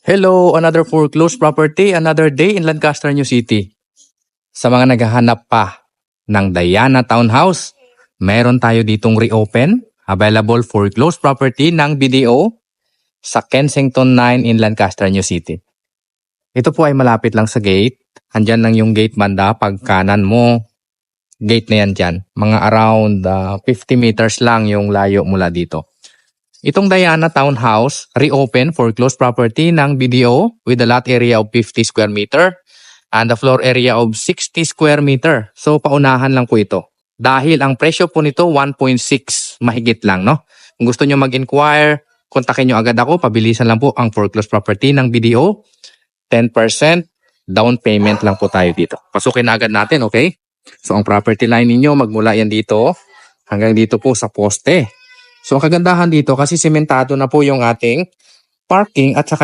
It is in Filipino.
Hello, another foreclosed property, another day in Lancaster, New City. Sa mga naghahanap pa ng Diana Townhouse, meron tayo ditong reopen, available foreclosed property ng BDO sa Kensington 9 in Lancaster, New City. Ito po ay malapit lang sa gate. Andyan lang yung gate banda, pag kanan mo, gate na yan dyan. Mga around 50 meters lang yung layo mula dito. Itong Diana Townhouse, reopen foreclosed property ng BDO with a lot area of 50 square meter and a floor area of 60 square meter. So paunahan lang po ito. Dahil ang presyo po nito 1.6, mahigit lang, no? Kung gusto nyo mag-inquire, kontakin nyo agad ako. Pabilisan lang po ang foreclosed property ng BDO. 10% down payment lang po tayo dito. Pasukin na agad natin, okay? So ang property line ninyo, magmula yan dito hanggang dito po sa poste. So ang kagandahan dito kasi sementado na po yung ating parking at saka